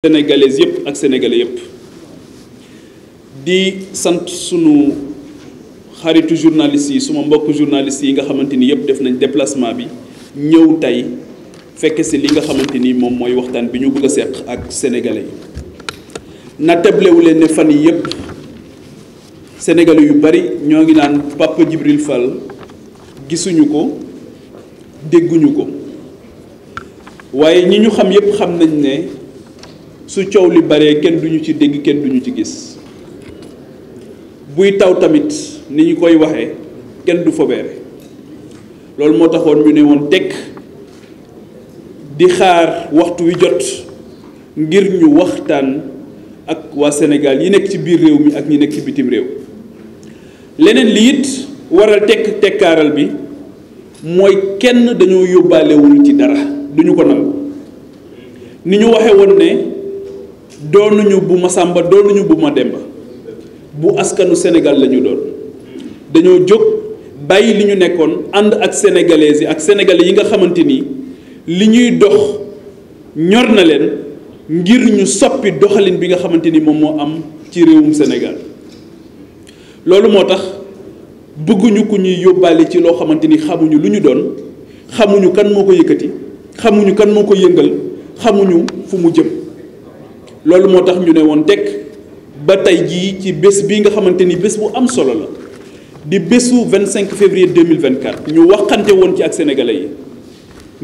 sénégalaises yëpp ak sénégalais yëpp di sant sunu xaritu journalistes yi suma mbokk journalistes yi nga xamante ni yëpp def nañ déplacement bi ñëw tey fekk si li nga xamante ni moom mooy waxtaan bi ñu bëgg a seq ak sénégalais yi natteblewu leen ne fan yi yëpp sénégalais yu bari ñoo ngi naan Papa Djibril Fall gisuñu ko dégguñu ko waaye ñi ñu xam yëpp xam nañ ne su coow li baree kenn duñu ci dégg kenn duñu ci gis buy taw tamit ni ñu koy waxee kenn du fobeere loolu moo taxoon ñu ne woon tekk di xaar waxtu wi jot ngir ñu waxtaan ak waa Sénégal yi nekk ci biir réew mi ak ñi nekk ci bitim réew leneen li it waral tekkaaral bi mooy kenn dañoo yóbbaalewul ci dara duñu ko nangu ni ñu waxe woon ne doonuñu bu Masamba doonuñu bu Mademba bu askanu Sénégal la ñu doon dañoo jóg bàyyi li ñu nekkoon ànd ak sénégalaises yi ak sénégalais yi nga xamante ni li ñuy dox ñor na leen ngir ñu soppi doxalin bi nga xamante ni moom moo am ci réewum Sénégal loolu moo tax bëgguñu ku ñuy yóbbaale ci loo xamante ni xamuñu lu ñu doon xamuñu kan moo ko yëkkati xamuñu kan moo ko yëngal xamuñu fu mu jëm loolu moo tax ñu ne woon tekk ba tey jii ci bés bi nga xamante ni bés bu am solo la di bésu 25 février 2024 ñu waxante woon ci ak sénégalais yi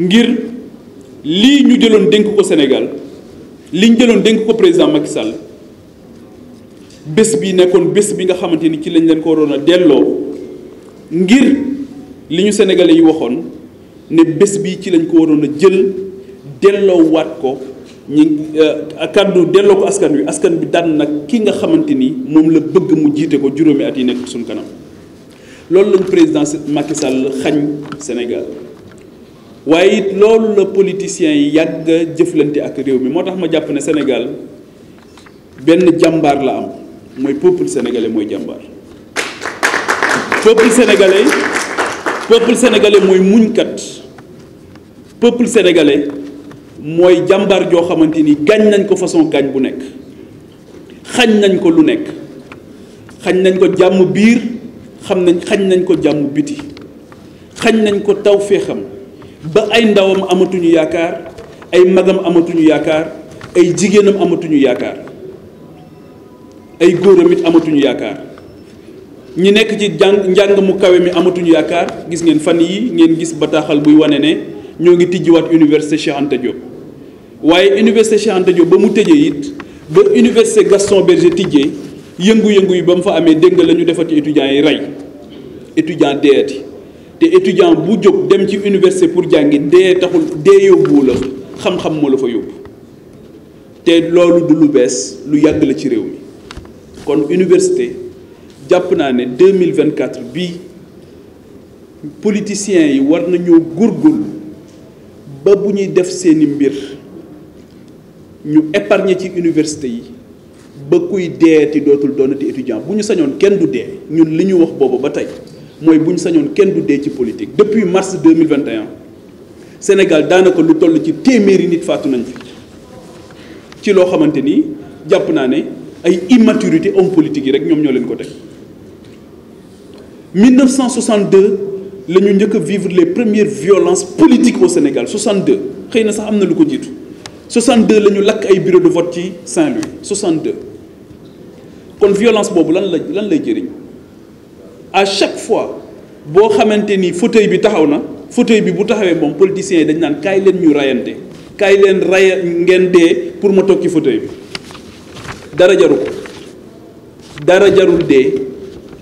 ngir lii ñu jëloon dénk ko Sénégal li ñu jëloon dénk ko président Macky Sall bés bi nekkoon bés bi nga xamante ni ci lañ leen ko waroon a delloo ngir li ñu sénégalais yi waxoon ne bés bi ci lañ ko waroon a jël delloo waat ko ñi kàddu delloo ko askan bi daan nag ki nga xamante ni moom la bëgg mu jiite ko juróomi at yi nekk suñ kanam loolu lañ président Macky Sall xañ Sénégal waaye it loolu la politiciens yi yàgg a jëflante ak réew mi moo tax ma jàpp ne Sénégal benn jàmbaar la am mooy peuple sénégalais mooy jàmbaar peuple sénégalais mooy muñkat peuple sénégalais mooy jàmbaar joo xamante ni gaañ nañ ko façon gaañ bu nekk xañ nañ ko lu nekk xañ nañ ko jàmm biir xañ nañ ko jàmm biti xañ nañ ko taw féexam ba ay ndawam amatuñu yaakaar ay magam amatuñu yaakaar ay jigéenam amatuñu yaakaar ay góoram it amatuñu yaakaar ñi nekk ci njàng mu kawe mi amatuñu yaakaar gis ngeen fan yi ngeen gis bataaxal buy wane ne ñoo ngi tijjiwaat université Cheikh Anta Diop waaye université Cheikh Anta Diop ba mu tëjee it ba université Gaston Berger tijjee yëngu-yëngu yi ba mu fa amee dégg nga la ñu defati étudiants yi rey étudiant deeti te étudiant bu jóg dem ci université pour jàngi dee taxul dee yóbbuwu la xam-xam moo la fa yóbbu te loolu du lu bees lu yàgg la ci réew mi kon université jàpp naa ne 2024 bii politiciens yi war nañoo góorgóorlu ba bu ñuy def seeni mbir ñu épargner ci université yi ba kuy deeti dootul doonati étudiant bu ñu sañoon kenn du dee ñun li ñu wax boobu ba tey mooy bu ñu sañoon kenn du dee ci politique depuis mars 2021 Sénégal daanaka lu toll ci téeméeri nit faatu nañ fi ci loo xamante ni jàpp naa ne ay immaturité homme politique yi rek ñoom ñoo leen ko teg 1962 la ñu njëkk a vivre les premières violences politiques au Sénégal 62 xëy na sax am na lu ko jiitu 62 la ñu lakk ay bureau de vote ci Saint-Louis 62 kon violence boobu lan lay jëriñ à chaque fois boo xamante ni fauteuil bi taxaw na fauteuil bi bu taxawee moom politiciens yi dañ naan kaay leen ñu rayante kaay leen raya ngeen dee pour ma toog ci fauteuil bi dara jaru ko dara jarul dee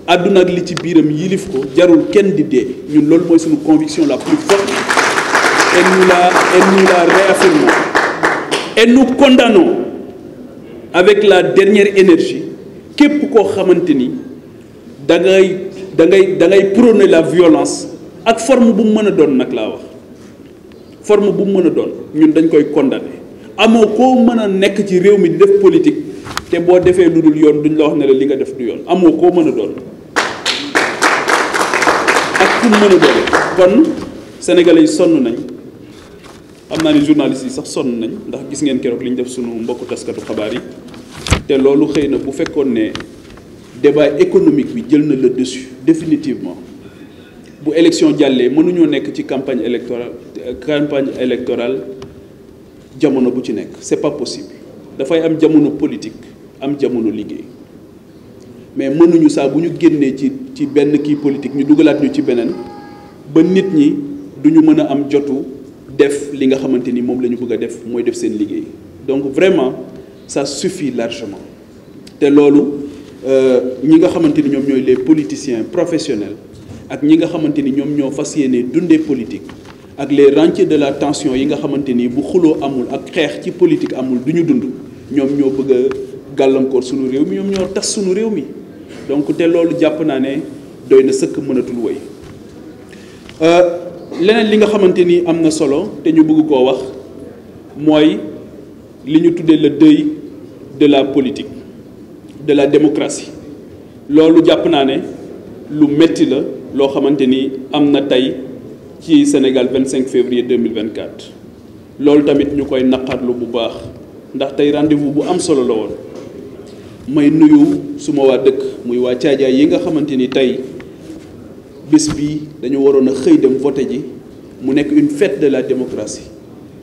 àdduna ak li ci biiram yilif ko jarul kenn di dee ñun loolu mooy suñu conviction la plus forte et nous la réaffirmons et nous condamnons avec la dernière énergie képp koo xamante ni da ngay prôner la violence ak forme bu mu mën a doon nag laa wax forme bu mu mën a doon ñun dañ koy condamner amoo koo mën a nekk ci réew mi di def politique te boo defee lu dul yoon duñ la wax ne la li nga def du yoon amoo koo mën a doon ak ku mën a doon kon sénégalais yi sonn nañ xam naa ne journalistes yi sax sonn nañ ndax gis ngeen keroog li ñu def sunu mbokku taskatu xabaar yi te loolu xëy na bu fekkoon ne débat économique bi jël na le dessus définitivement bu élection jàllee mënuñoo nekk ci campagne électorale jamono bu ci nekk c'est pas possible dafay am jamono politique am jamono liggéey mais mënuñu saa bu ñu génnee ci benn kii politique ñu dugalaat ñu ci beneen ba nit ñi duñu mën a am jotu def li nga xamante ni moom la ñu bëgg a def mooy def seen liggéey donc vraiment ça suffit largement te loolu ñi nga xamante ni ñoom ñooy les politiciens professionnels ak ñi nga xamante ni ñoom ñoo fas yéene dundee politique ak les rentiers de la tension yi nga xamante ni bu xuloo amul ak xeex ci politique amul du ñu dund ñoom ñoo bëgg a gàllankoor sunu réew mi ñoom ñoo tas sunu réew mi donc te loolu jàpp naa ne doy na sëkk mënatul woy leneen li nga xamante ni am na solo te ñu bëgg koo wax mooy li ñu tuddee le deuil de la politique de la démocratie loolu jàpp naa ne lu metti la loo xamante ni am na tey ci Sénégal 25 février 2024 loolu tamit ñu koy naqarlu bu baax ndax tey rendez-vous bu am solo la woon may nuyu suma waa dëkk muy waa Caajaay yi nga xamante ni tey bés bi dañu waroon a xëy dem voté ji mu nekk une fête de la démocratie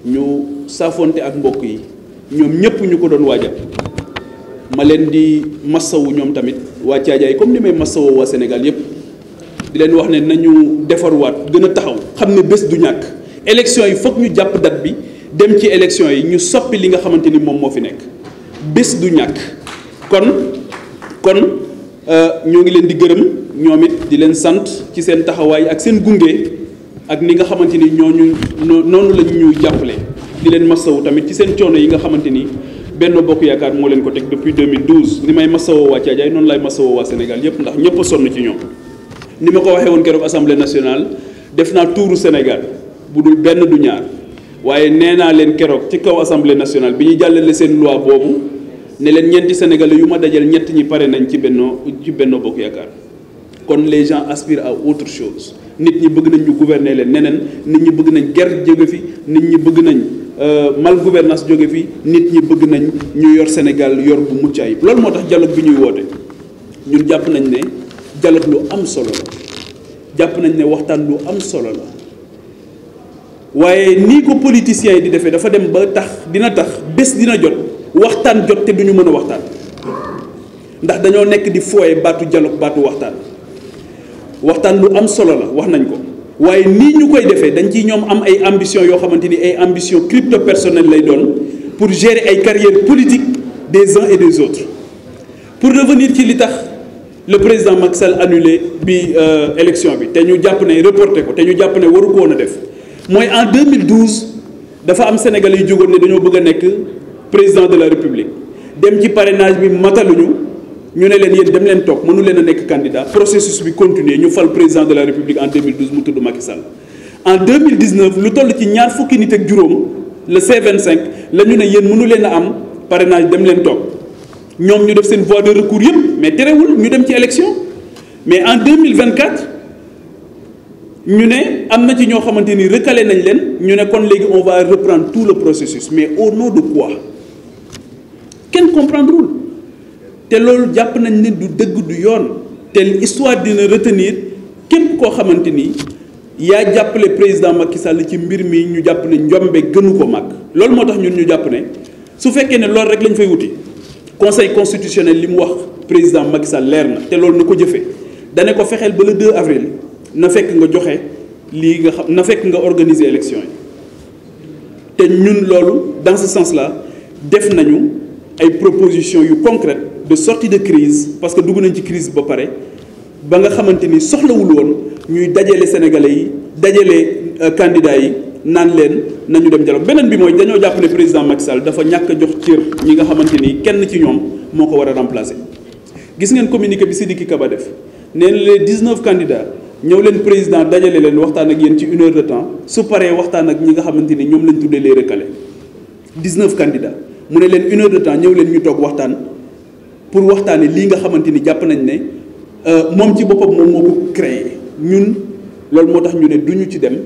ñu saafonte ak mbokk yi ñoom ñëpp ñu ko doon waajal ma leen di massawu ñoom tamit waa Caajaay comme ni may massawoo waa Sénégal yëpp di leen wax ne nañu defarwaat gën a taxaw xam ne bés du ñàkk élection yi foog ñu jàpp date bi dem ci élection yi ñu soppi li nga xamante ni moom moo fi nekk bés du ñàkk kon ñoo ngi leen di gërëm ñoom it di leen sant ci seen taxawaay ak seen gunge ak ni nga xamante ni noonu la ñu jàppale di leen masawu tamit ci seen coono yi nga xamante ni Benno Bokk Yaakaar moo leen ko teg depuis 2012 ni may masawoo waa Caajaay noonu lay masawoo waa Sénégal yépp ndax ñëpp a sonn ci ñoom ni ma ko waxee woon keroog assemblée nationale def naa tuuru Sénégal bu dul benn du ñaar waaye nee naa leen keroog ci kaw assemblée nationale bi ñuy jàllale seen loi boobu ne leen ñeenti sénégalais yu ma dajal ñett ñi pare nañ ci Benno Bokk Yaakaar kon les gens aspirent à autre chose nit ñi bëgg nañ ñu gouverner leen neneen nit ñi bëgg nañ guerre jóge fi nit ñi bëgg nañ mal gouvernance jóge fi nit ñi bëgg nañ ñu yor Sénégal yor bu mucc ayib loolu moo tax dialogue bi ñuy woote ñun jàpp nañ ne dialogue lu am solo la jàpp nañ ne waxtaan lu am solo la waaye nii ko politiciens yi di defee dafa dem ba tax dina tax bés dina jot waxtaan jot te duñu mën a waxtaan ndax dañoo nekk di fooye baatu dialogue baatu waxtaan lu am solo la wax nañ ko waaye nii ñu koy defee dañ ciy ñoom am ay ambition yoo xamante ni ay ambition crypto personnelle lay doon pour gérer ay carrières politiques des uns et des autres pour revenir ci li tax le président Macky Sall annulé bi élection bi te ñu jàpp ne reporté ko te ñu jàpp ne waru ko woon a def mooy en 2012 dafa am Sénégalais yu jógoon ne dañoo bëgg a nekk président de la République dem ci parrainage bi mataluñu ñu ne leen yéen dem leen toog mënu leen a nekk candidat processus bi continuer ñu fal président de la République en 2012 mu tudd Macky Sall en 2019 lu toll ci ñaar fukki nit ak juróom le C25 la ñu ne yéen mënu leen a am parrainage dem leen toog ñoom ñu def seen voie de recours yëpp mais terewul ñu dem ci élection mais en 2024 ñu ne am na ci ñoo xamante ni recalé nañ leen ñu ne kon léegi on va reprendre tout le processus mais au nom de quoi kenn comprendrewul te loolu jàpp nañ ne du dëgg du yoon te histoire dina retenir képp koo xamante ni yaa jàppale président Macky Sall ci mbir mi ñu jàpp ne njombe gënu ko màgg loolu moo tax ñun ñu jàpp ne su fekkee ne loolu rek lañ fay wuti conseil constitutionnel li mu wax président Macky Sall leer na te loolu na ko jëfee dane ko fexeel ba le 2 avril na fekk nga joxe lii nga xam na fekk nga organiser élection yi te ñun loolu dans ce sens là def nañu ay propositions yu concrètes de sortie de crise parce que dugg nañ ci crise ba pare ba nga xamante ni soxlawul woon ñuy dajale sénégalais yi dajale candidats yi naan leen nañu dem dialogue beneen bi mooy dañoo jàpp ne président Macky Sall dafa ñàkk a jox cër ñi nga xamante ni kenn ci ñoom moo ko war a remplacer. gis ngeen communiqué bi Sidiki Kaba def nee na les 19 candidats ñëw leen président dajale leen waxtaan ak yéen ci 1 heure de temps su paree waxtaan ak ñi nga xamante ni ñoom lañ tuddee les recalés 19 candidats mu ne leen 1 heure de temps ñëw leen ñu toog waxtaan pour waxtaane lii nga xamante ni jàpp nañ ne moom ci boppam moom moo ko créé ñun loolu moo tax ñu ne duñu ci dem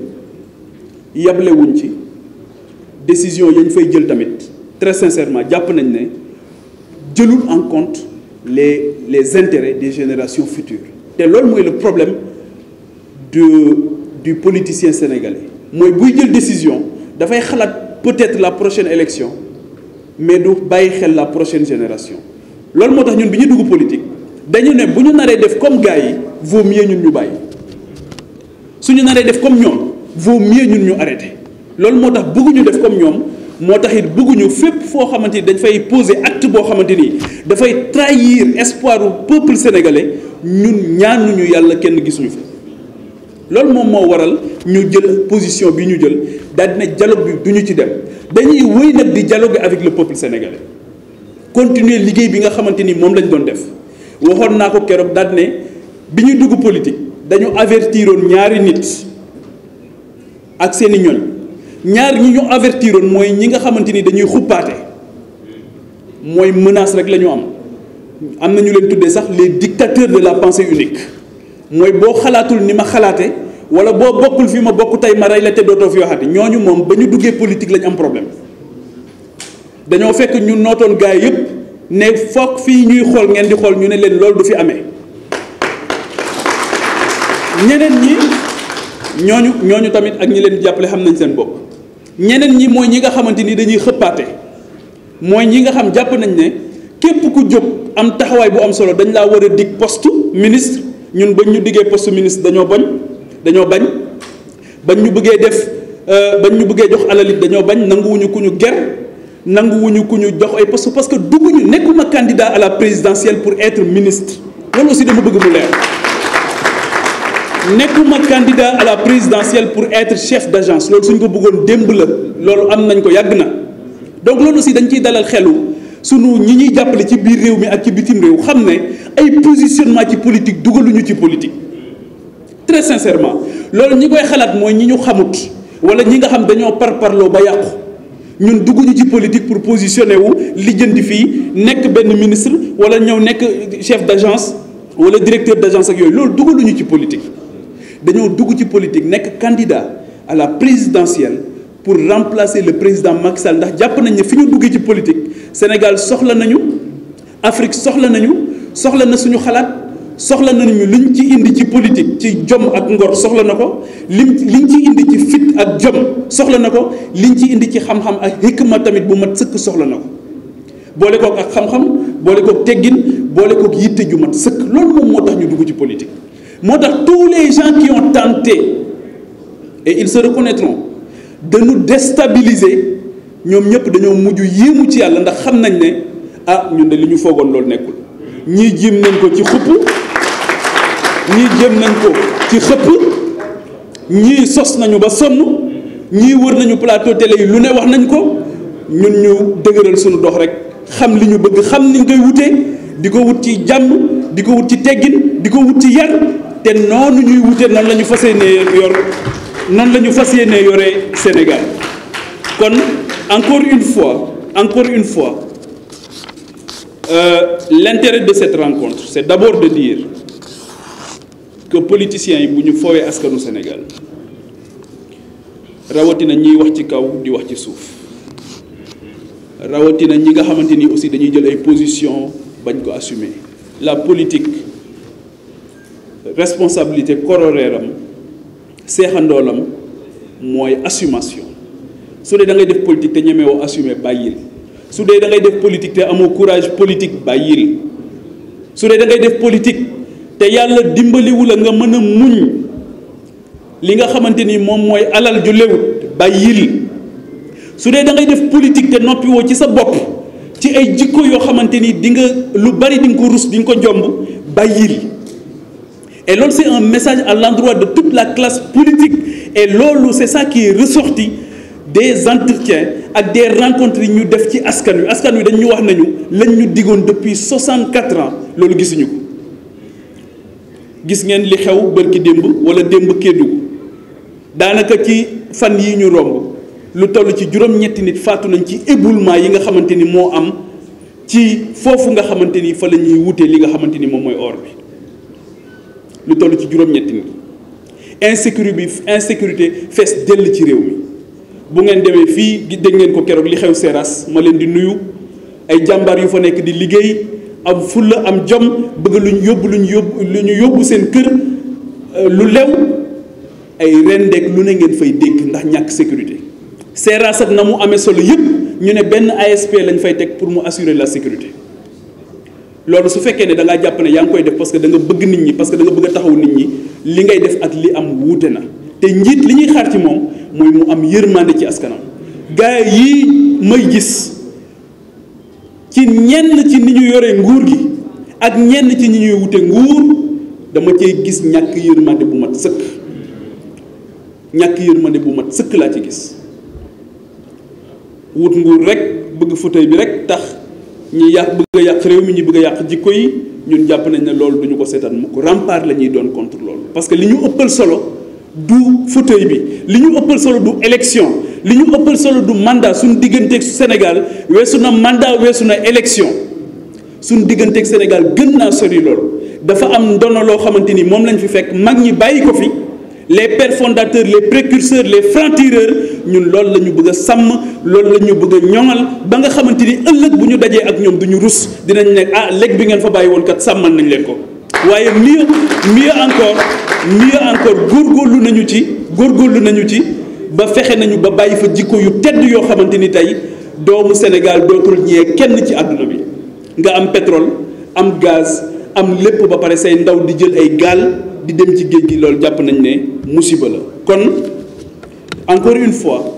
yablewuñ ci décision yañ fay jël tamit très sincèrement jàpp nañ ne jëlul en compte les intérêts des générations futures te loolu mooy le problème du politicien sénégalais mooy buy jël décision dafay xalaat peut-être la prochaine élection mais du bàyyi xel la prochaine génération loolu moo tax ñun bi ñu dugg politique dañu ne bu ñu naree def comme gars yi vaut mieux ñun ñu bàyyi suñu naree def comme ñoom vaut mieux ñun ñu arrêté loolu moo tax bëgguñu def comme ñoom moo tax it bëgguñu fépp foo xamante ni dañ fay poser acte boo xamante ni dafay trahir espoir du peuple sénégalais ñun ñaanuñu yàlla kenn gisuñu fa loolu moom moo waral ñu jël position bi ñu jël daal dina dialogue bi duñu ci dem dañuy wëy nag di dialoguer avec le peuple sénégalais continuer liggéey bi nga xamante ni moom lañ doon def waxoon naa ko keroog daal ne bi ñuy dugg politique dañu avertiroon ñaari nit ak seeni ñoñ ñaar ñi ñu avertiroon mooy ñi nga xamante ni dañuy xuppaate mooy menace rek la ñu am na ñu leen tuddee sax les dictateurs de la pensée unique mooy boo xalaatul ni ma xalaate wala boo bokkul fi ma bokk tey ma rey la te dootoo fi waxati ñooñu moom ba ñu duggee politique lañ am problème dañoo fekk ñu nootoon gars yi yëpp ne foog fii ñuy xool ngeen di xool ñu ne leen loolu du fi amee ñeneen ñi ñooñu tamit ak ñi leen jàppale xam nañ seen bopp ñeneen ñi mooy ñi nga xamante ni dañuy xëppaate mooy ñi nga xam jàpp nañ ne képp ku jóg am taxawaay bu am solo dañ laa war a dig poste ministre ñun bañ ñu diggee poste ministre dañoo bañ bañ ñu bëggee def bañ ñu bëggee jox alalit dañoo bañ nanguwuñu ku ñu ger nanguwuñu ku ñu jox ay poste parce que dugguñu nekkuma candidat à la présidentielle pour être ministre loolu aussi dama bëgg mu leer nekkuma candidat à la présidentielle pour être chef d'agence loolu suñ ko bëggoon démb la loolu am nañ ko yàgg na donc loolu aussi dañ ciy dalal xelu sunu ñi ñuy jàppale ci biir réew mi ak ci bitim réew xam ne ay positionnement ci politique dugaluñu ci politique très sincèrement loolu ñi koy xalaat mooy ñi ñu xamut wala ñi nga xam dañoo parparloo ba yàqu ñun dugguñu ci politique pour positionner wu lijjanti fii nekk benn ministre wala ñëw nekk chef d'agence wala directeur d'agence ak yooyu loolu dugaluñu ci politique dañoo dugg ci politique nekk candidat à la présidentielle pour remplacer le président Macky Sall ndax jàpp nañ ne fi ñu duggee ci politique Sénégal soxla nañu Afrique soxla na suñu xalaat soxla nañu liñ ci indi ci politique ci jom ak ngor soxla na ko liñ ci indi ci fit ak jom soxla na ko liñ ci indi ci xam-xam ak hikma tamit bu mat sëkk soxla na ko boole kook ak xam-xam boole kook teggin boole kook yitte ju mat sëkk loolu moom moo tax ñu dugg ci politique moo tax tous les gens qui ont tenté et ils se reconnaîtront de nous déstabiliser ñoom ñëpp dañoo mujj yéemu ci yàlla ndax xam nañ ne ñun de li ñu foogoon loolu nekkul ñii jéem nañ ko ci xupp ñii jéem nañ ko ci xëpp ñii sos nañu ba sonn ñii wër nañu plateau télé yi lu ne wax nañ ko ñun ñu dëgëral suñu dox rek xam li ñu bëgg xam ni ñu koy wutee di ko wut ci jàmm di ko wut ci teggin di ko wut ci yar te noonu ñuy wutee noonu la ñu fas yéenee yore Sénégal kon encore une fois l'intérêt de cette rencontre c'est d'abord de dire que politiciens yi bu ñu foowee askanu Sénégal rawatina ñiy wax ci kaw di wax ci suuf rawatina ñi nga xamante ni aussi dañuy jël ay position bañ ko assumer la politique responsabilité corollaire am seexandoolam mooy assumation su dee da ngay def politique te ñemewoo assumer bàyyil su dee da ngay def politique te amoo courage politique bàyyil su dee da ngay def politique te yàlla dimbaliwu la nga mën a muñ li nga xamante ni moom mooy alal ju lewut bàyyil su dee da ngay def politique te noppiwoo ci sa bopp ci ay jikko yoo xamante ni di nga lu bari di nga ko rus di nga ko jomb bàyyil et loolu c'est un message à l'endroit de toute la classe politique et loolu c'est ça qui est ressorti des entretiens ak des rencontres yi ñu def ci askan wi dañ ñu wax nañu lañ ñu digoon depuis 64 ans loolu gisuñu ko gis ngeen li xew bërki démb wala démb Kédougou daanaka ci fan yi ñu romb lu toll ci juróom-ñetti nit faatu nañ ci éboulement yi nga xamante ni moo am ci foofu nga xamante ni fa la ñuy wutee li nga xamante ni moom mooy or bi lu toll ci juróom-ñetti nit insécurité fees dell ci réew mi bu ngeen demee fii dégg ngeen ko keroog li xew Seras ma leen di nuyu ay jàmbaar yu fa nekk di liggéey am fulla am jom bëgg lu ñu yóbbu seen kër lu lew ay rendeek lu ne ngeen fay dégg ndax ñàkk sécurité. Seras ak na mu amee solo yëpp ñu ne benn ASP lañ fay teg pour mu assurer la sécurité loolu su fekkee ne da ngaa jàpp ne yaa ngi koy def parce que da nga bëgg nit ñi parce que da nga bëgg a taxaw nit ñi li ngay def ak li am wuute na te njiit li ñuy xaar ci moom mooy mu am yërmande ci askanam. gaa yii may gis ci ñenn ci ni ñu yore nguur gi ak ñenn ci ñi ñuy wute nguur dama cee gis ñàkk yërmande bu mat sëkk laa ci gis. wut nguur rek bëgg fauteuil bi rek tax ñi bëgg a yàq réew mi ñi bëgg a yàq jikko yi ñun jàpp nañ ne loolu duñu ko seetaan mukk rempart la ñuy doon contre loolu. parce que li ñu ëppal solo du fauteuil bi li ñu ëppal solo du élection li ñu ëppal solo du mandat suñu digganteeg Sénégal weesu na mandat weesu na élection suñu digganteeg Sénégal gën naa sori loolu. dafa am ndono loo xamante ni moom lañ fi fekk mag ñi bàyyi ko fi. les pères fondateurs les précurseurs les francs-tireurs ñun loolu la ñu bëgg a sàmm loolu la ñu bëgg a ñoŋal ba nga xamante ni ëllëg bu ñu dajee ak ñoom du ñu rus dinañ nekk léeg bi ngeen fa bàyyi woon kat sàmmal nañ leen ko. waaye mieux encore góorgóorlu nañu ci ba fexe nañu ba bàyyi fa jikko yu tedd yoo xamante ni tey doomu Sénégal dootul ñee kenn ci àdduna bi nga am pétrole am gaz am lépp ba pare say ndaw di jël ay gaal. di dem ci géej gi loolu jàpp nañ ne musiba la. kon encore une fois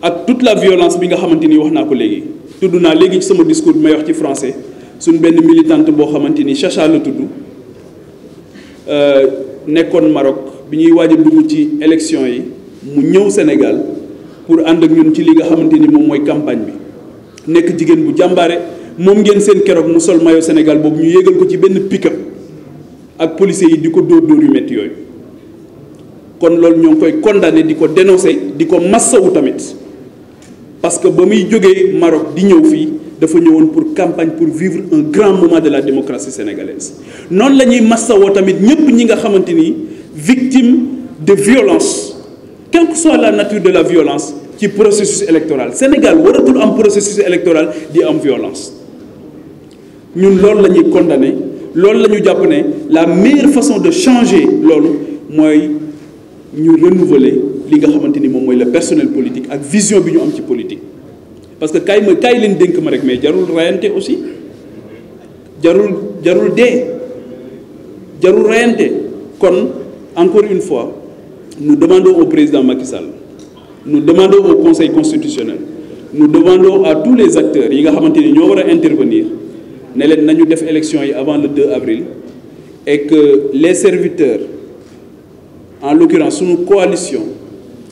ak toute la violence bi nga xamante ni wax naa ko léegi tudd naa léegi ci sama discours bi may wax ci français suñ benn militante boo xamante ni Chacha la tudd nekkoon Maroc bi ñuy waaj a dugg ci élection yi mu ñëw Sénégal pour ànd ak ñun ci li nga xamante ni moom mooy campagne bi nekk jigéen bu jàmbaare moom ngeen seen keroog mu sol maillot Sénégal boobu ñu yéegal ko ci benn pick-up ak policiers yi di ko dóor yu métti yooyu kon loolu ñoo ngi koy condamné di ko dénoncé di ko massawu tamit parce que ba muy jógee Maroc di ñëw fii dafa ñëwoon pour campagne pour vivre un grand moment de la démocratie sénégalaise noonu la ñuy massawoo tamit ñëpp ñi nga xamante ni victime de violence quelle que soit la nature de la violence ci processus électoral Sénégal waratul am processus électoral di am violence ñun loolu la ñuy condamné loolu la ñu jàpp ne la meilleure façon de changer loolu mooy ñu renouveler li nga xamante ni moom mooy le personnel politique ak vision bi ñu am ci politique. parce que kaay leen dénk ma rek mais jarul rayante aussi jarul rayante kon encore une fois nous demandons au président Macky Sall nous demandons au conseil constitutionnel nous demandons à tous les acteurs yi nga xamante ni ñoo war a intervenir. ne leen nañu def élection yi avant le 2 avril et que les serviteurs en l'occurrence sunu coalition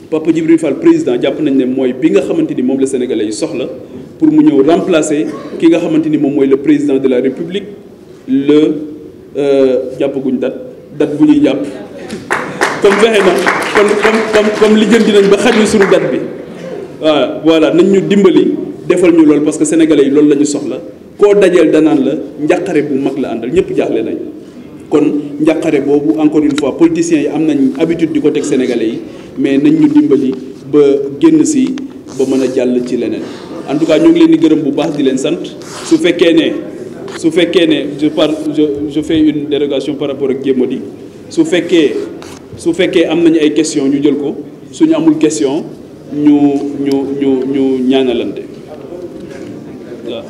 Papa Djibril Fall président jàpp nañ ne mooy bi nga xamante ni moom la sénégalais yi soxla pour mu ñëw remplacer ki nga xamante ni moom mooy le président de la république le jàppaguñ date bu ñuy jàpp comme fexe na comme lijjanti nañ ba xajul sunu date bi waaw voilà nañ ñu dimbali defal ñu loolu parce que sénégalais yi loolu la ñu soxla koo dajeel danaan la njàqare bu mag la àndal ñëpp jaaxle nañ kon njàqare boobu encore une fois politiciens yi am nañ habitude di ko teg sénégalais yi mais nañ ñu dimbali ba génn si ba mën a jàll ci leneen en tout cas ñu ngi leen di gërëm bu baax di leen sant su fekkee ne je fais une dérogation par rapport ak Jéemodi su fekkee am nañu ay question ñu jël ko suñu amul question ñu ñaanalante waaw.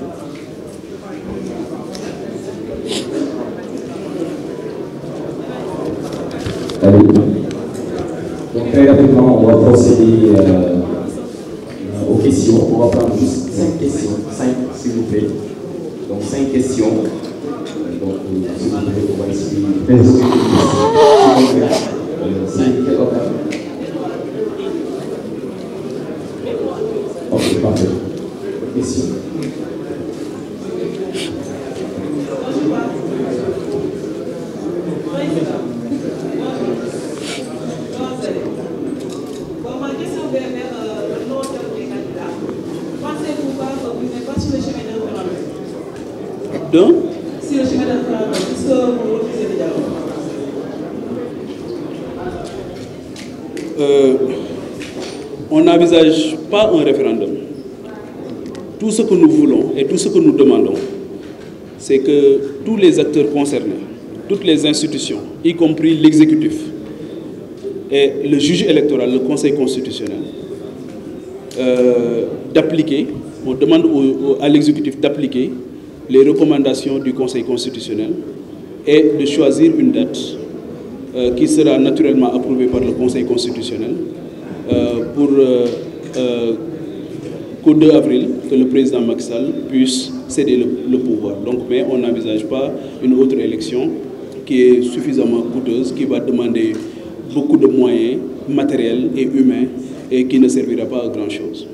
Donc très rapidement, on va procéder aux questions. On va prendre juste 5 questions, 5 s'il vous plaît. Donc 5 questions. Donc s'il vous plaît, on va essayer de résoudre les questions. Ok, parfait. Question. Si le chemin de fer, est-ce que vous refusez le dialogue? on n'envisage pas un référendum. Tout ce que nous voulons et tout ce que nous demandons, c'est que tous les acteurs concernés, toutes les institutions, y compris l'exécutif et le juge électoral, le Conseil constitutionnel, d'appliquer, on demande à l'exécutif d'appliquer les recommandations du Conseil constitutionnel et de choisir une date qui sera naturellement approuvée par le Conseil constitutionnel pour qu'au 2 avril, que le président Macky Sall puisse céder le pouvoir. Donc, mais on n'envisage pas une autre élection qui est suffisamment coûteuse, qui va demander beaucoup de moyens matériels et humains et qui ne servira pas à grand-chose.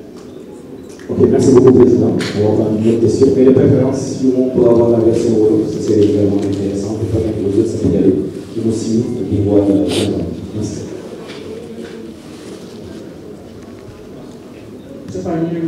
Ok, merci beaucoup, Président. On va prendre une autre question. Mais de préférence, si on peut avoir la version Wolof, ce serait vraiment intéressant pour permettre aux autres Sénégalais de nous suivre et de voir la question. Merci. Je parle de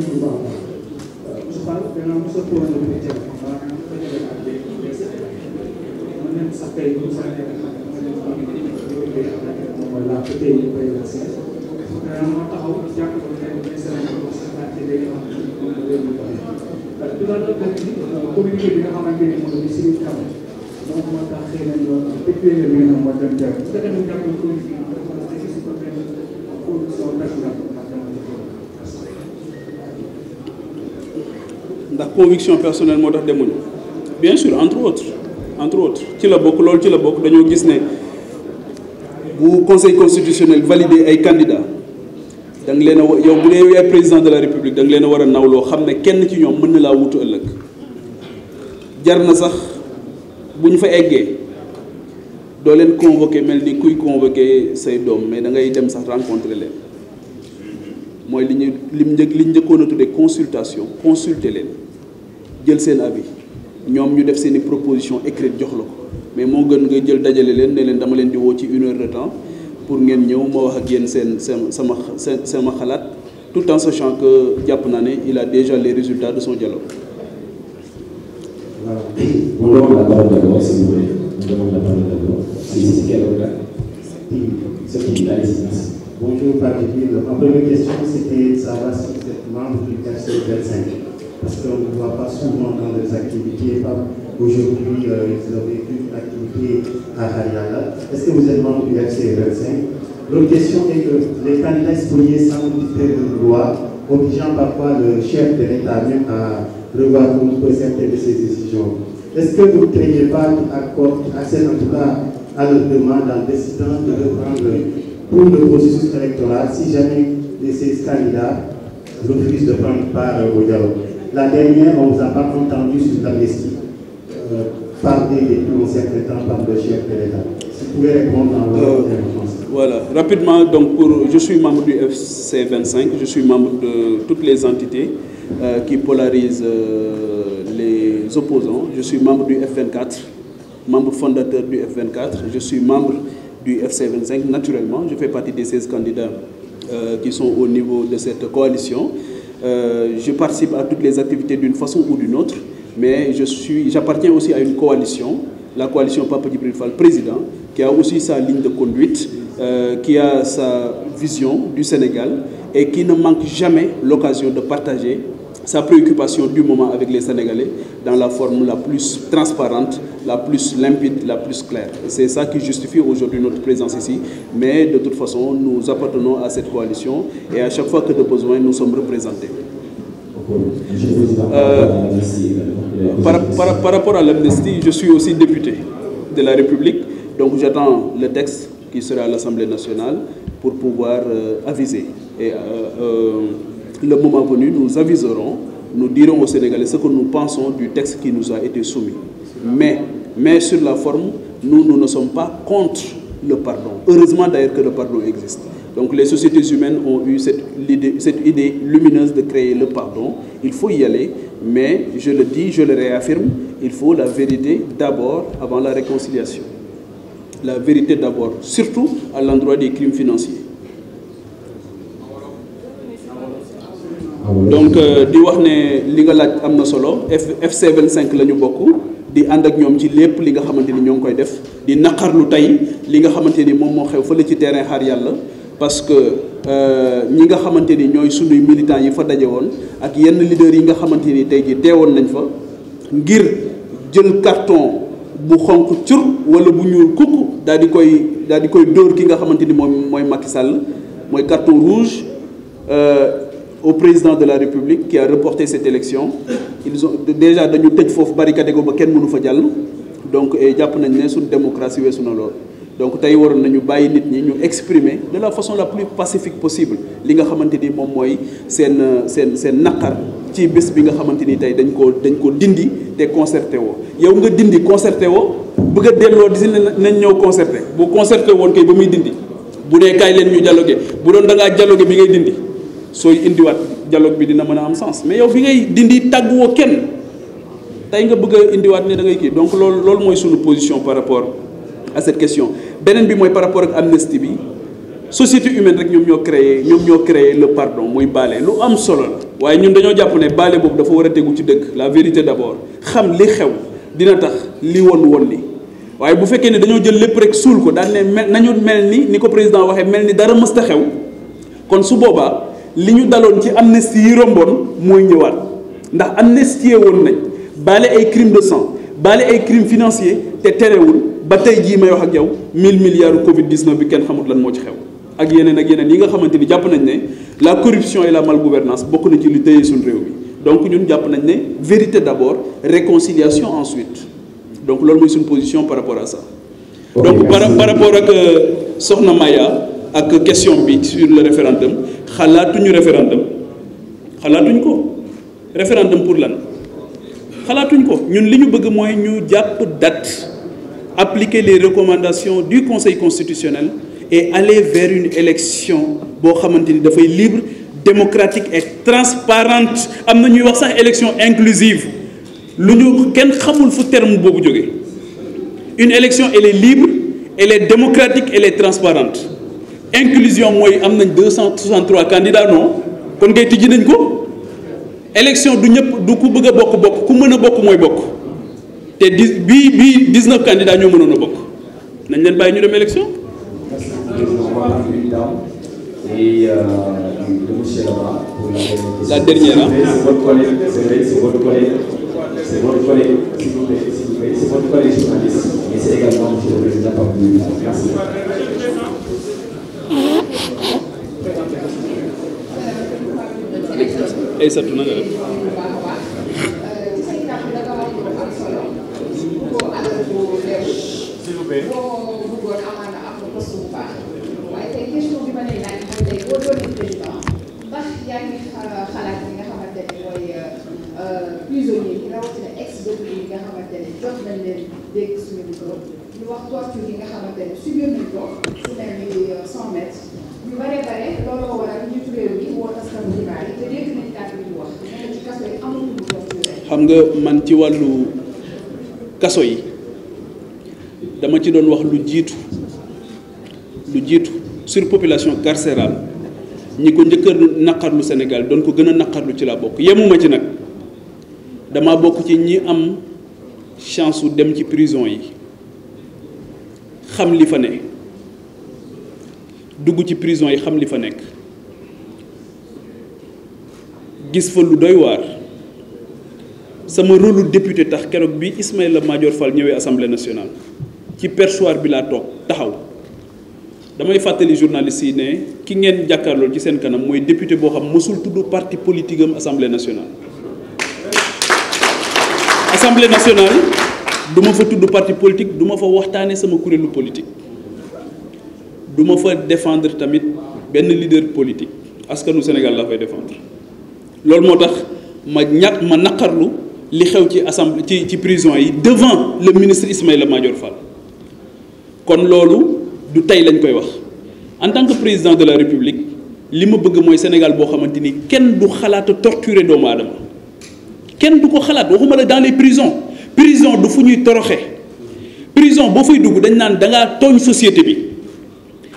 ndax conviction personnelle moo tax demuñu bien sûr entre autres ci la bokk loolu ci la bokk dañoo gis ne bu conseil constitutionnel validé ay candidats da nga leen a yow bu dee yaay président de la république da nga leen a war a nawloo xam ne kenn ci ñoom mën na laa wutu ëllëg jar na sax bu ñu fa eggee doo leen convoqué mel ni kuy convoqué say doom mais da ngay dem sax rencontrer leen mooy li njëkkoon a tuddee consulter leen jël seen avis ñoom ñu def seen i proposition écrite jox la ko mais moo gën nga jël dajale leen ne leen dama leen di woo ci 1 heure de temps pour ngeen ñëw ma wax ak yéen sama xalaat tout en sachant que jàpp naa ne il a déjà les résultats de son dialogue. Voilà. On demande la parole d'abord, s'il vous plaît. On demande la parole d'abord. C'est quel organe? Allez-y. Bonjour, Pape Djibril. Ma première question, c'était de savoir si vous êtes membre du FC25. Parce qu'on ne voit pas souvent dans les activités. Aujourd'hui, vous avez une activité à Hariala. Est-ce que vous êtes membre du FC25? L'autre question est que les candidats spoliés semblent faire de loi, obligeant parfois le chef de l'État même à revoir certaines de ses décisions. Est-ce que vous ne craignez pas accès en tout cas à leur demande en décidant de reprendre pour le processus électoral si jamais ces candidats refusent de prendre part au dialogue? La dernière, on ne vous a pas entendu sur l'amnistie parler depuis un certain temps par le chef de l'État. Si vous pouvez répondre dans votre réponse. Voilà, rapidement, donc je suis membre du FC25, je suis membre de toutes les entités qui polarisent les opposants. Je suis membre du F24, membre fondateur du F24, je suis membre du FC25, naturellement, je fais partie des 16 candidats qui sont au niveau de cette coalition. Je participe à toutes les activités d'une façon ou d'une autre, mais j'appartiens aussi à une coalition, la coalition Pape Djibril Fall président, qui a aussi sa ligne de conduite, qui a sa vision du Sénégal et qui ne manque jamais l'occasion de partager sa préoccupation du moment avec les Sénégalais dans la forme la plus transparente, la plus limpide, la plus claire. C'est ça qui justifie aujourd'hui notre présence ici. Mais de toute façon, nous appartenons à cette coalition et à chaque fois que de besoin, nous sommes représentés. Par rapport à l'amnistie, je suis aussi député de la République. Donc j'attends le texte qui sera à l'Assemblée nationale pour pouvoir aviser. Et le moment venu, nous aviserons, nous dirons aux Sénégalais ce que nous pensons du texte qui nous a été soumis. Mais sur la forme, nous ne sommes pas contre le pardon. Heureusement d'ailleurs que le pardon existe. Donc les sociétés humaines ont eu cette idée lumineuse de créer le pardon. Il faut y aller, mais je le dis, je le réaffirme, il faut la vérité d'abord avant la réconciliation. La vérité d'abord, surtout à l'endroit des crimes financiers. Donc di wax ne li nga laaj am na solo FC25 la ñu bokk di ànd ak ñoom ci lépp li nga xamante ni ñoo ngi koy def di naqarlu tey li nga xamante ni moom moo xew fële ci terrain xaar yàlla parce que ñi nga xamante ni ñooy sunuy militants yi fa daje woon ak yenn leaders yi nga xamante ni tey jii teewoon nañ fa ngir jël carton bu xonq cur wala bu ñuul kukk daal di koy dóor ki nga xamante ni moom mooy Macky Sall mooy carton rouge au président de la République qui a reporté cette élection. Ils ont déjà dañu tëj foofu barricade ko ba kenn mënu fa jàll donc jàpp nañ ne suñu démocratie weesu na lool. donc tey waroon nañu bàyyi nit ñi ñu exprimer de la façon la plus pacifique possible li nga xamante ni moom mooy seen naqar ci bés bi nga xamante ni tey dañ ko dindi te concerté woo yow nga dindi concerté woo bëgg a delloo di si nañ ñëw concerté bu concerté woon kay ba muy dindi bu dee kaay leen ñu dialogué bu doon da ngaa dialogué bi ngay dindi sooy indiwaat dialogue bi dina mën a am sens mais yow bi ngay dindi tàgguwoo kenn tey nga bëgg a indiwaat ne da ngay kii donc loolu mooy sunu position par rapport à cette question. beneen bi mooy par rapport ak amnistie bi société humaine rek ñoom ñoo créé le pardon muy baale lu am solo la waaye ñun dañoo jàpp ne baale boobu dafa war a tegu ci dëgg la vérité d'abord xam li xew dina tax li woon li waaye bu fekkee ne dañoo jël lépp rek suul ko daan ne nañu mel ni ko président waxee mel ni dara mësta xew kon su boobaa li ñu daloon ci amnistie yi romboon mooy ñëwaat ndax amnistie woon nañ baale ay crimes de sang baale ay crimes financiers te terewul ba tey jii may wax ak yow 1000 milliards Covid 19 bi kenn xamut lan moo ci xew ak yeneen yi nga xamante ni jàpp nañ ne la corruption et la malgouvernance bokk na ci li tëye suñu réew mi donc ñun jàpp nañ ne vérité d'abord réconciliation ensuite donc loolu mooy suñu position par rapport à ça. donc par rapport ak Soxna Maya ak question bi sur le référendum xalaatuñu ko référendum pour lan xalaatuñ ko ñun li ñu bëgg mooy ñu jàpp date. appliquer les recommandations du Conseil constitutionnel et aller vers une élection boo xamante ni dafay libre démocratique et transparente am na ñuy wax sax élection inclusive lu ñu kenn xamul fu terme boobu jógee une élection elle est libre elle est démocratique elle est transparente inclusion mooy am nañ 263 candidats non kon ngay tijji nañ ko élection du ñëpp du ku bëgg a bokk ku mën a bokk mooy bokk te bii 19 candidats ñoo mënoon a bokk nañ leen bàyyi ñu dem élection. Et de monsieur là pour la dernière. C'est votre collègue, c'est votre collègue, s'il vous plaît, c'est votre collègue journaliste, mais c'est également monsieur le président Pape Bouba. Merci. Aïssatou na nga def. s'il vous plaît. waaye tey question bi ma lay laaj mooy tey boo doonee président ndax yaa ngi xalaat yi nga xamante ne mooy prisonniers yi rawatina ex-détenus yi nga xamante ne jot nañ leen dégg suñu micro ñu wax torture yi nga xamante ne subir nañ ko su mel ni 100 mètres ñu bare looloo waral njiitu réew mi woo taskatu xibaar yi te dégg nañ kàddu yi wax nee ci kaso yi amul lu torture. xam nga man ci wàllu kaso yi dama ci doon wax lu jiitu surpopulation carcérale ñi ko njëkk a naqarlu Sénégal doon ko gën a naqarlu ci laa bokk yemuma ci nag dama bokk ci ñi am chance su dem ci prison yi xam li fa ne dugg ci prison yi xam li fa nekk gis fa lu doy waar sama rôle député tax keroog bi Ismaïla Madior Fall ñëwee assemblée nationale ci perchoir bi laa toog taxaw damay fàttali journaliste yi ne ki ngeen jàkkaarlool ci seen kanam mooy député boo xam mësul tudd parti politique am assemblée nationale. assemblée nationale du ma fa tudd parti politique du ma fa waxtaane sama kuréelu politique du ma fa défendre tamit benn leader politique askanu Sénégal laa fay défendre loolu moo tax ma naqarlu li xew ci assemblée ci prison yi devant le ministre Ismaïla Madior Fall kon loolu du tey lañ koy wax en tant que président de la République li ma bëgg mooy Sénégal boo xamante ni kenn du xalaat torturer doomu aadama kenn du ko xalaat waxuma la dans les prisons prison du fu ñuy toroxe prison boo fay dugg dañ naan da ngaa tooñ société bi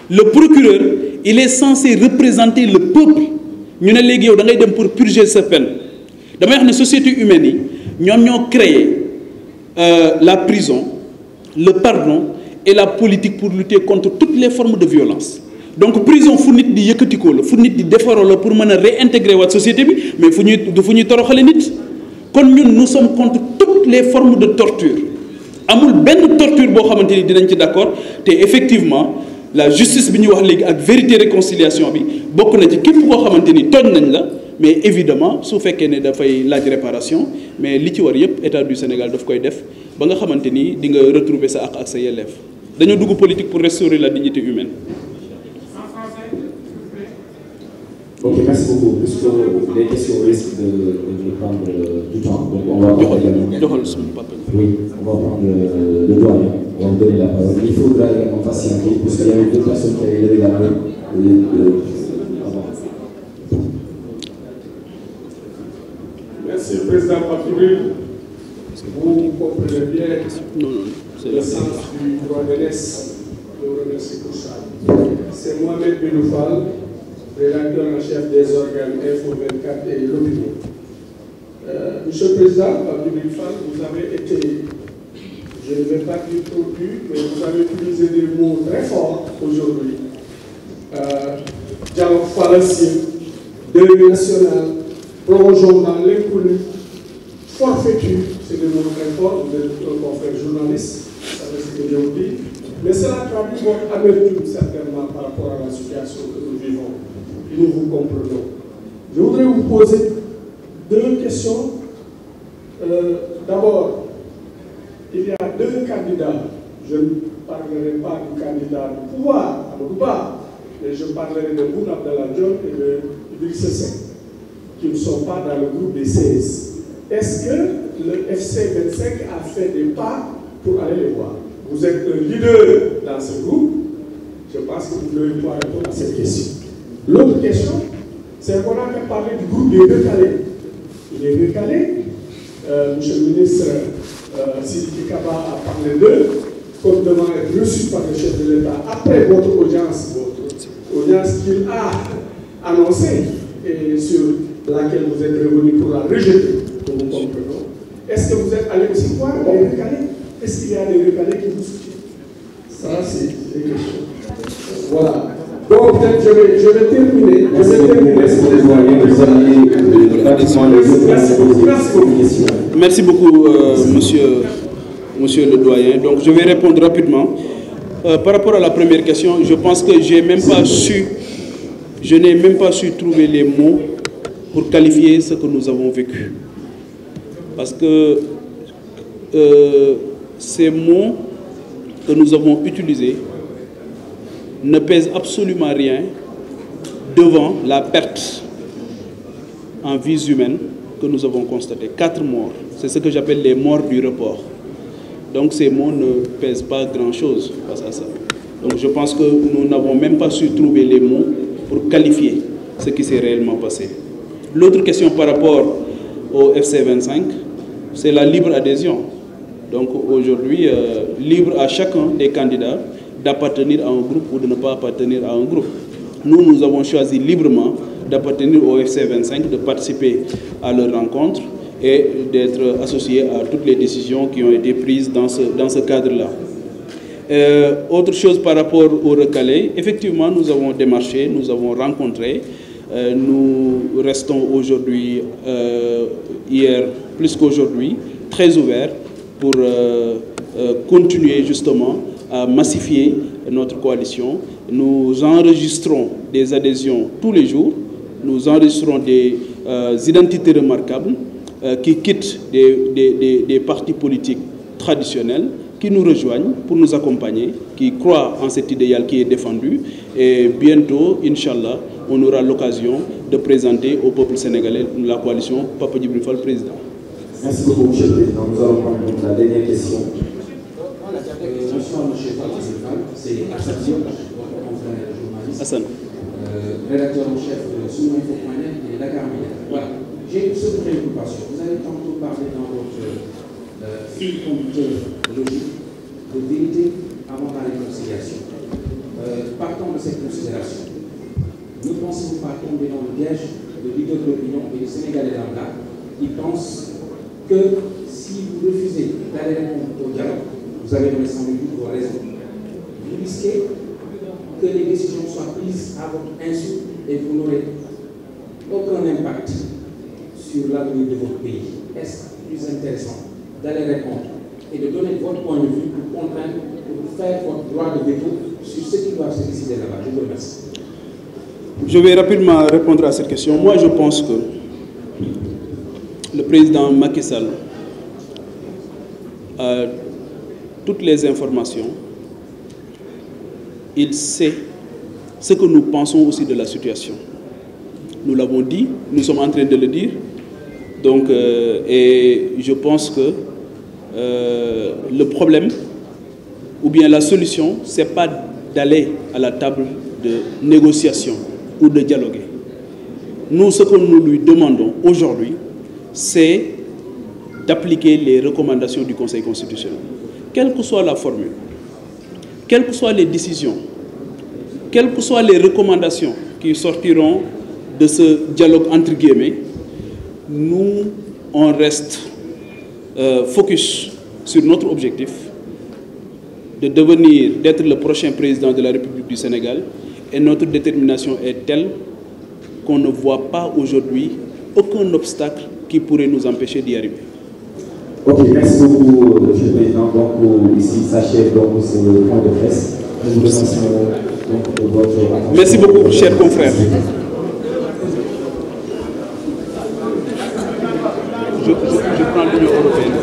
le procureur il est censé représenter le peuple ñu ne léegi yow da ngay dem pour purger sa peine damay wax ne société humaine yi ñoom ñoo créé la prison le pardon et la politique pour lutter contre toutes les formes de violence donc prison fu nit di yëkkatikoo la fu nit di defaroo la pour mën a réintégrer waat société bi mais fu ñuy toroxale nit kon ñun nous sommes contre toutes les formes de torture amul benn torture boo xamante ni dinañ ci d'accord te effectivement la justice bi ñuy wax léegi ak vérité réconciliation bi bokk na ci képp koo xamante ni tooñ nañ la mais évidemment su fekkee ne dafay laaj réparation mais li ci war yépp état du Sénégal daf koy def ba nga xamante ni di nga retrouver sa àq ak sa yelleef dañoo dugg politique pour restaurer la dignité humaine. Ok, merci beaucoup. Puisque les questions risquent de prendre du temps, donc on va prendre oui, on va prendre le doyen, on va vous donner la parole. Il faudra également patienter, puisqu'il y a eu deux personnes qui avaient levé la main. Merci, Président Patrick. Vous comprenez bien le sens du droit de l'Est. Je vous remercie pour ça. C'est Mohamed Benoufal, rédacteur en chef des organes Info 24 et l'opinion. Monsieur le Président, Patrick Fall, vous avez été, je ne vais pas dire trop dur, mais vous avez utilisé des mots très forts aujourd'hui. Dialogue fallacieux, deuil national, plongeons dans l'inconnu, forfaiture, c'est des mots très forts, vous êtes un confrère journaliste, ça veut ce que je vous dis, mais cela traduit votre amertume certainement par rapport à la situation que nous vivons. Nous vous comprenons. Je voudrais vous poser deux questions. D'abord, il y a deux candidats. Je ne parlerai pas du candidat du pouvoir, Amadou Ba, mais je parlerai de Boun Abdallah Dionne et de Idrissa Seck, qui ne sont pas dans le groupe des 16. Est-ce que le FC 25 a fait des pas pour aller les voir? Vous êtes un leader dans ce groupe. Je pense que vous devez pouvoir répondre à cette question. L'autre question, c'est qu'on a parlé du groupe des recalés. Les recalés, monsieur le ministre Sidiki Kaba a parlé d'eux, comme devant être reçu par le chef de l'État après votre audience qu'il a annoncée et sur laquelle vous êtes revenu pour la rejeter, pour vous comprendre. Est-ce que vous êtes allé aussi voir les recalés? Est-ce qu'il y a des recalés qui vous soutiennent? Ça, c'est des questions. Voilà. Donc, peut-être je vais terminer. Merci beaucoup, monsieur le doyen. Donc, je vais répondre rapidement. Par rapport à la première question, je pense que je n'ai même pas su trouver les mots pour qualifier ce que nous avons vécu. Parce que ces mots que nous avons utilisés ne pèsent absolument rien devant la perte en vies humaines que nous avons constatée. 4 morts, c'est ce que j'appelle les morts du report. Donc ces mots ne pèsent pas grand-chose face à ça. Donc je pense que nous n'avons même pas su trouver les mots pour qualifier ce qui s'est réellement passé. L'autre question par rapport au FC 25, c'est la libre adhésion. Donc aujourd'hui, libre à chacun des candidats d'appartenir à un groupe ou de ne pas appartenir à un groupe. Nous avons choisi librement d'appartenir au FC 25, de participer à leur rencontre et d'être associés à toutes les décisions qui ont été prises dans ce cadre-là. Autre chose par rapport au recalé, effectivement, nous avons démarché, nous avons rencontré, nous restons aujourd'hui, hier plus qu'aujourd'hui, très ouverts pour continuer justement à massifier notre coalition. Nous enregistrons des adhésions tous les jours, nous enregistrons des identités remarquables qui quittent des partis politiques traditionnels, qui nous rejoignent pour nous accompagner, qui croient en cet idéal qui est défendu. Et bientôt, Inch'Allah, on aura l'occasion de présenter au peuple sénégalais la coalition Papa Djibril Fall président. Merci beaucoup, Monsieur le Président. Nous allons prendre la dernière question. Bonsoir, Monsieur Djibril Fall. C'est Hassan Diop, votre confrère journaliste. Hassan. Rédacteur en chef de Soumeinfo.net et Dakar Media. Voilà. J'ai une seule préoccupation. Vous avez tantôt parlé dans votre fil conducteur logique de vérité avant la réconciliation. Partant de cette considération, ne pensez-vous pas tomber dans le piège de leader de l'opinion et des Sénégalais lambda qui pensent que si vous refusez d'aller répondre au dialogue, vous avez donné sans doute vos raisons. Vous risquez que les décisions soient prises à votre insu et vous n'aurez aucun impact sur l'avenir de votre pays. Est-ce plus intéressant d'aller répondre et de donner votre point de vue pour contraindre, pour faire votre droit de veto sur ce qui doit se décider là-bas? Je vous remercie. Je vais rapidement répondre à cette question. Moi, je pense que le président Macky Sall a toutes les informations. Il sait ce que nous pensons aussi de la situation. Nous l'avons dit, nous sommes en train de le dire. Donc, et je pense que le problème, ou bien la solution, ce n'est pas d'aller à la table de négociation ou de dialoguer. Nous, ce que nous lui demandons aujourd'hui, c'est d'appliquer les recommandations du Conseil constitutionnel. Quelle que soit la formule, quelles que soient les décisions, quelles que soient les recommandations qui sortiront de ce dialogue entre guillemets, nous, on reste focus sur notre objectif d'être le prochain président de la République du Sénégal, et notre détermination est telle qu'on ne voit pas aujourd'hui aucun obstacle qui pourrait nous empêcher d'y arriver. Ok, merci beaucoup, Monsieur le Président. Donc, ici s'achève donc ce point de presse. Nous vous remercions donc de votre attention. Merci beaucoup, chers confrères. Je prends l'Union européenne.